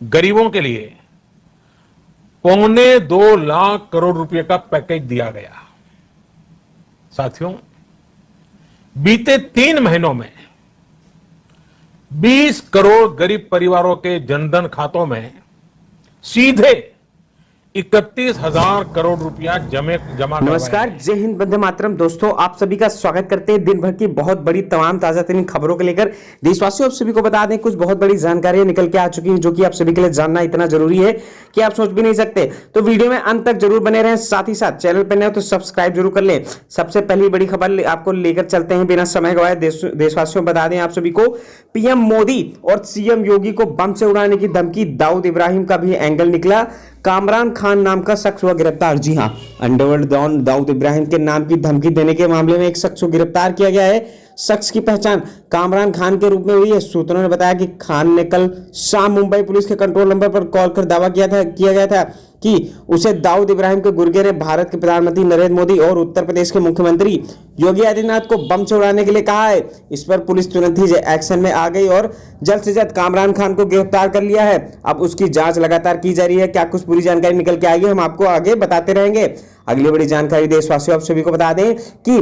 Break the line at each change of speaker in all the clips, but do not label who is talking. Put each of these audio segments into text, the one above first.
गरीबों के लिए 2.25 लाख करोड़ रुपए का पैकेज दिया गया। साथियों, बीते 3 महीनों में 20 करोड़ गरीब परिवारों के जनधन खातों में सीधे 31,000 करोड़ रुपया जमा
नमस्कार, जय हिंद, वंदे मातरम। दोस्तों, आप सभी का स्वागत करते हैं दिन भर की बहुत बड़ी तमाम ताजा तरीन खबरों को लेकर। देशवासियों, आप सभी को बता दें कुछ बहुत बड़ी जानकारियां निकल के आ चुकी हैं जो कि आप सभी के लिए जानना इतना जरूरी है कि आप सोच भी नहीं सकते। तो वीडियो में अंत तक जरूर बने रहें। साथ ही साथ चैनल पर नए हो तो सब्सक्राइब जरूर कर लें। सबसे पहली बड़ी खबर आपको लेकर चलते हैं बिना समय गवाए। देशवासियों, बता दें आप सभी को, पीएम मोदी और सीएम योगी को बम से उड़ाने की धमकी। दाऊद इब्राहिम का भी एंगल निकला। कामरान खान नाम का शख्स हुआ गिरफ्तार। जी हां, अंडरवर्ल्ड डॉन दाऊद इब्राहिम के नाम की धमकी देने के मामले में एक शख्स को गिरफ्तार किया गया है। शख्स की पहचान कामरान खान के रूप में हुई है। सूत्रों ने बताया कि खान ने कल शाम मुंबई पुलिस के कंट्रोल नंबर पर कॉल कर दावा किया गया था कि उसे दाऊद इब्राहिम के गुर्गे ने भारत के प्रधानमंत्री नरेंद्र मोदी और उत्तर प्रदेश के मुख्यमंत्री योगी आदित्यनाथ को बम से उड़ाने के लिए कहा है। इस पर पुलिस तुरंत ही एक्शन में आ गई और जल्द से जल्द कामरान खान को गिरफ्तार कर लिया है। अब उसकी जांच लगातार की जा रही है। क्या कुछ पूरी जानकारी निकल के आएगी, हम आपको आगे बताते रहेंगे। अगली बड़ी जानकारी देशवासियों, आप सभी को बता दें कि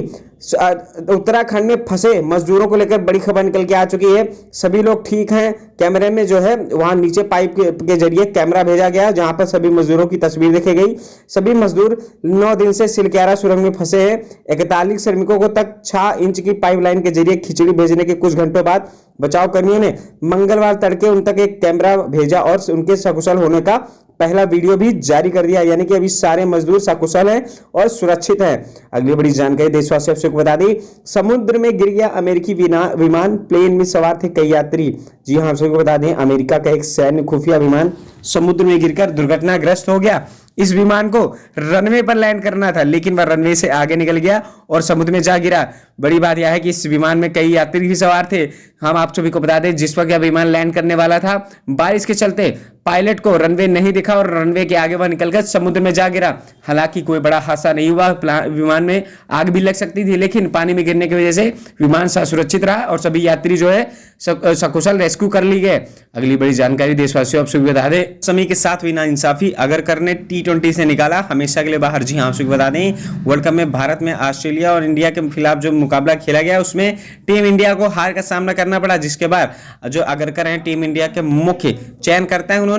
उत्तराखंड में फंसे मजदूरों को लेकर बड़ी खबर निकल के आ चुकी है। सभी लोग ठीक हैं। कैमरे में जो है वहां नीचे पाइप के जरिए कैमरा भेजा गया जहां पर सभी मजदूरों की तस्वीर देखी गई। सभी मजदूर 9 दिन से सिलक्यारा सुरंग में फंसे हैं। 41 श्रमिकों को तक 6 इंच की पाइपलाइन के जरिए खिचड़ी भेजने के कुछ घंटों बाद बचाव कर्मियों ने मंगलवार तड़के उन तक एक कैमरा भेजा और उनके सकुशल होने का पहला वीडियो भी जारी कर दिया। यानी कि अभी सारे मजदूर सकुशल हैं और सुरक्षित हैं। अगली बड़ी जानकारी देशवासियों को बता दी, समुद्र में गिर गया अमेरिकी विमान। प्लेन में सवार थे कई यात्री। जी हां, सबको बता दें, अमेरिका का एक सैन्य खुफिया विमान समुद्र में गिरकर दुर्घटनाग्रस्त हो गया। इस विमान को रनवे पर लैंड करना था, लेकिन वह रनवे से आगे निकल गया और समुद्र में जा गिरा। बड़ी बात यह है कि इस विमान में कई यात्री भी सवार थे। हम आप सभी को बता दें, जिस वक्त यह विमान लैंड करने वाला था, बारिश के चलते पायलट को रनवे नहीं दिखा और रनवे के आगे वह निकलकर समुद्र में जा गिरा। हालांकि कोई बड़ा हादसा नहीं हुआ। विमान में आग भी लग सकती थी, लेकिन पानी में गिरने की वजह से विमान सुरक्षित रहा और सभी यात्री जो है सकुशल रेस्क्यू कर ली गए। अगली बड़ी जानकारी देशवासियों, आप सभी बता दें, समय के साथ हुई नाइंसाफी। अगरकर ने T20 से निकाला हमेशा के लिए बाहर। जी हां, आप सभी बता दें, वर्ल्ड कप में भारत में ऑस्ट्रेलिया और इंडिया के खिलाफ जो मुकाबला खेला गया उसमें टीम इंडिया को हार का सामना करना पड़ा, जिसके बाद जो अगरकर हैं टीम इंडिया के मुख्य चयन करता है, उन्होंने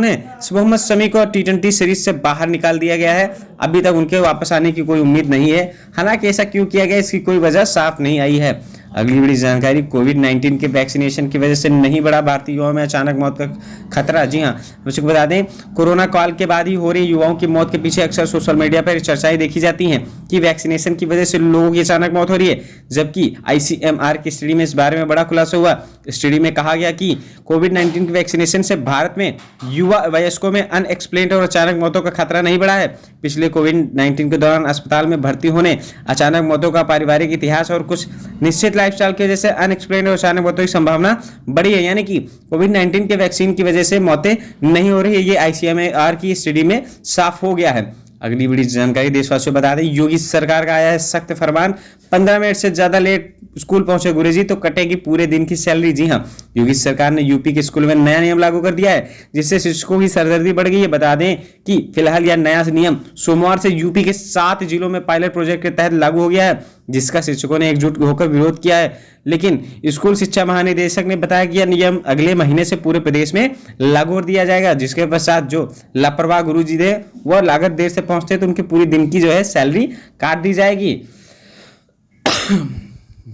मोहम्मद शमी को T20 सीरीज से बाहर निकाल दिया गया है। अभी तक उनके वापस आने की कोई उम्मीद नहीं है। हालांकि ऐसा क्यों किया गया, इसकी कोई वजह साफ नहीं आई है। अगली बड़ी जानकारी, कोविड-19 के वैक्सीनेशन की वजह से नहीं बढ़ा भारतीय युवाओं में अचानक मौत का खतरा। जी हां, मुझे बता दें, कोरोना काल के बाद ही हो रही युवाओं की मौत के पीछे अक्सर सोशल मीडिया पर चर्चाएं देखी जाती हैं कि वैक्सीनेशन की वजह से लोगों की अचानक मौत हो रही है। जबकि ICMR की स्टडी में इस बारे में बड़ा खुलासा हुआ। स्टडी में कहा गया कि कोविड-19 के वैक्सीनेशन से भारत में युवा वयस्कों में अनएक्सप्लेन्ड और अचानक मौतों का खतरा नहीं बढ़ा है। पिछले कोविड-19 के दौरान अस्पताल में भर्ती होने, अचानक मौतों का पारिवारिक इतिहास और कुछ निश्चित लाइफस्टाइल की वजह से अनएक्सप्लेन्ड और अचानक मौतों की संभावना बढ़ी है। यानी कि कोविड-19 के वैक्सीन की वजह से मौतें नहीं हो रही है। ये ICMR की स्टडी में साफ हो गया है। अगली बड़ी जानकारी देशवासियों, बता दें, योगी सरकार का आया है सख्त फरमान। 15 मिनट से ज्यादा लेट स्कूल पहुंचे गुरुजी तो कटेगी पूरे दिन की सैलरी। जी हां, योगी सरकार ने यूपी के स्कूल में नया नियम लागू कर दिया है, जिससे शिक्षकों की सरदर्दी बढ़ गई है। बता दें कि फिलहाल यह नया नियम सोमवार से यूपी के 7 जिलों में पायलट प्रोजेक्ट के तहत लागू हो गया है, जिसका शिक्षकों ने एकजुट होकर विरोध किया है। लेकिन स्कूल शिक्षा महानिदेशक ने बताया कि यह नियम अगले महीने से पूरे प्रदेश में लागू कर दिया जाएगा, जिसके पश्चात जो लापरवाह गुरुजी थे वह लागत देर से पहुंचते तो उनके पूरी दिन की जो है सैलरी काट दी जाएगी।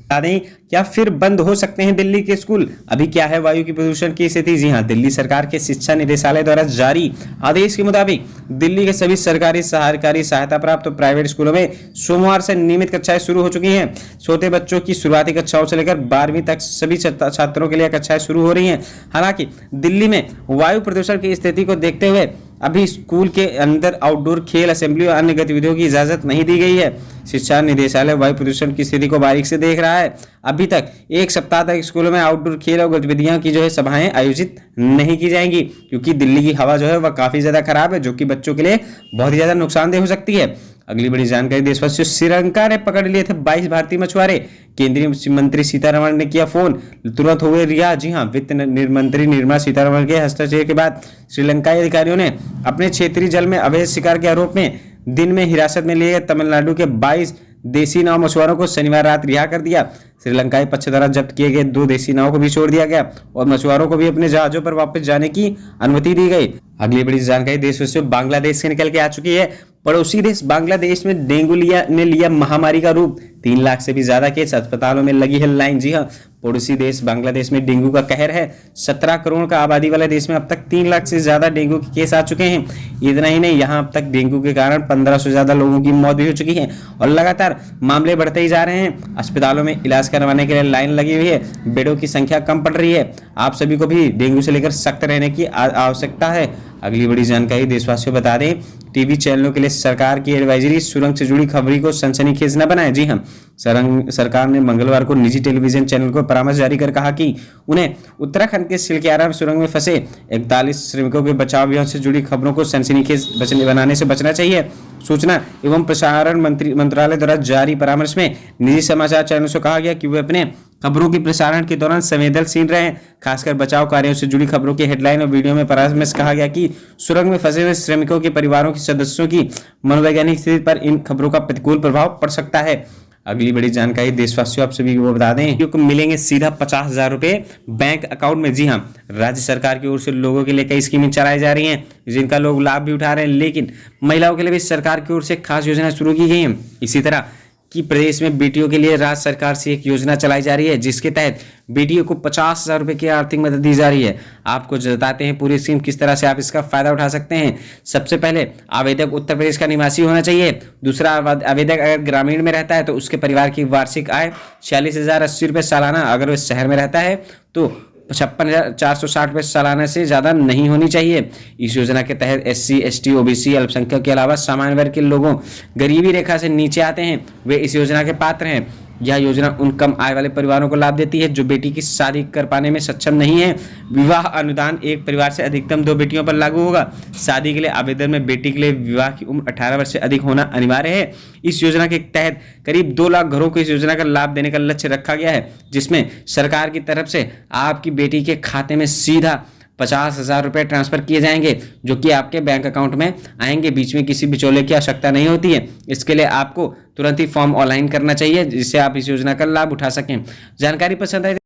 क्या फिर बंद हो सकते हैं दिल्ली के स्कूल? अभी क्या है वायु की प्रदूषण की स्थिति? जी हां, दिल्ली सरकार के शिक्षा निदेशालय द्वारा जारी आदेश के मुताबिक दिल्ली के सभी सरकारी, सरकारी सहायता प्राप्त और प्राइवेट स्कूलों में सोमवार से नियमित कक्षाएं शुरू हो चुकी हैं। छोटे बच्चों की शुरुआती कक्षाओं से लेकर 12वीं तक सभी छात्रों के लिए कक्षाएं शुरू हो रही हैं। हालांकि दिल्ली में वायु प्रदूषण की स्थिति को देखते हुए अभी स्कूल के अंदर आउटडोर खेल, असेंबली और अन्य गतिविधियों की इजाजत नहीं दी गई है। शिक्षा निदेशालय वायु प्रदूषण की स्थिति को बारीक से देख रहा है। अभी तक एक सप्ताह तक स्कूलों में आउटडोर खेल और गतिविधियां की जो है सभाएं आयोजित नहीं की जाएंगी, क्योंकि दिल्ली की हवा जो है वह काफी ज्यादा खराब है, जो कि बच्चों के लिए बहुत ही ज्यादा नुकसानदेह हो सकती है। अगली बड़ी जानकारी देशवासियों, श्रीलंका ने पकड़ लिए थे 22 भारतीय मछुआरे, केंद्रीय मंत्री सीतारमण ने किया फोन, तुरंत हुए रिहा। जी हां, वित्त मंत्री निर्मला सीतारमण के हस्तक्षेप के बाद श्रीलंकाई अधिकारियों ने अपने क्षेत्रीय जल में अवैध शिकार के आरोप में दिन में हिरासत में लिए गए तमिलनाडु के 22 देसी नाव मछुआरों को शनिवार रात रिहा कर दिया। श्रीलंकाई पक्ष द्वारा जब्त किए गए 2 देसी नाव को भी छोड़ दिया गया और मछुआरों को भी अपने जहाजों पर वापस जाने की अनुमति दी गई। अगली बड़ी जानकारी देशवासियों, बांग्लादेश से निकल के आ चुकी है। पड़ोसी देश बांग्लादेश में डेंगू ने लिया महामारी का रूप, 3 लाख से भी ज्यादा केस, अस्पतालों में लगी है लाइन। जी हां, पड़ोसी देश बांग्लादेश में डेंगू का कहर है। 17 करोड़ का आबादी वाले देश में अब तक 3 लाख से ज्यादा डेंगू के केस आ चुके हैं। इतना ही नहीं, यहाँ अब तक डेंगू के कारण 1500 से ज्यादा लोगों की मौत भी हो चुकी है और लगातार मामले बढ़ते ही जा रहे हैं। अस्पतालों में इलाज करवाने के लिए लाइन लगी हुई है, बेडों की संख्या कम पड़ रही है। आप सभी को भी डेंगू से लेकर सख्त रहने की आवश्यकता है। अगली बड़ी जानकारी देशवासियों बता दें, टीवी चैनलों के लिए सरकार की एडवाइजरी, सुरंग से जुड़ी खबरों को सनसनीखेज न बनाएं। जी हां, सरकार ने मंगलवार को निजी टेलीविजन चैनल को परामर्श जारी कर कहा कि उन्हें उत्तराखंड के सिलक्यारा सुरंग में फंसे 41 श्रमिकों के बचाव अभियान से जुड़ी खबरों को सनसनीखेज बनाने से बचना चाहिए। सूचना एवं प्रसारण मंत्रालय द्वारा जारी परामर्श में निजी समाचार चैनलों से कहा गया कि वे अपने खबरों के प्रसारण के दौरान संवेदनशील रहें, खासकर बचाव कार्यों से जुड़ी खबरों के हेडलाइन और वीडियो में परामर्श कहा गया कि सुरंग में फंसे हुए श्रमिकों के परिवारों के सदस्यों की मनोवैज्ञानिक स्थिति पर इन खबरों का प्रतिकूल प्रभाव पड़ सकता है। अगली बड़ी जानकारी देशवासियों, आप सभी को बता दें, क्योंकि मिलेंगे सीधा 50,000 रुपए बैंक अकाउंट में। जी हां, राज्य सरकार की ओर से लोगों के लिए कई स्कीमें चलाई जा रही हैं जिनका लोग लाभ भी उठा रहे हैं, लेकिन महिलाओं के लिए भी सरकार की ओर से खास योजना शुरू की गई है। इसी तरह कि प्रदेश में बेटियों के लिए राज्य सरकार से एक योजना चलाई जा रही है जिसके तहत बेटियों को 50,000 रुपए की आर्थिक मदद दी जा रही है। आपको बताते हैं पूरी स्कीम किस तरह से आप इसका फायदा उठा सकते हैं। सबसे पहले आवेदक उत्तर प्रदेश का निवासी होना चाहिए। दूसरा, आवेदक अगर ग्रामीण में रहता है तो उसके परिवार की वार्षिक आय 46,080 रुपए सालाना, अगर वह शहर में रहता है तो 56,460 रुपए सालाना से ज्यादा नहीं होनी चाहिए। इस योजना के तहत SC, ST, OBC, अल्पसंख्यक के अलावा सामान्य वर्ग के लोगों, गरीबी रेखा से नीचे आते हैं, वे इस योजना के पात्र हैं। यह योजना उन कम आय वाले परिवारों को लाभ देती है जो बेटी की शादी कर पाने में सक्षम नहीं है। विवाह अनुदान एक परिवार से अधिकतम 2 बेटियों पर लागू होगा। शादी के लिए आवेदन में बेटी के लिए विवाह की उम्र 18 वर्ष से अधिक होना अनिवार्य है। इस योजना के तहत करीब 2 लाख घरों को इस योजना का लाभ देने का लक्ष्य रखा गया है, जिसमें सरकार की तरफ से आपकी बेटी के खाते में सीधा 50,000 रुपए ट्रांसफर किए जाएंगे जो कि आपके बैंक अकाउंट में आएंगे। बीच में किसी बिचौले की आवश्यकता नहीं होती है। इसके लिए आपको तुरंत ही फॉर्म ऑनलाइन करना चाहिए जिससे आप इस योजना का लाभ उठा सकें। जानकारी पसंद आई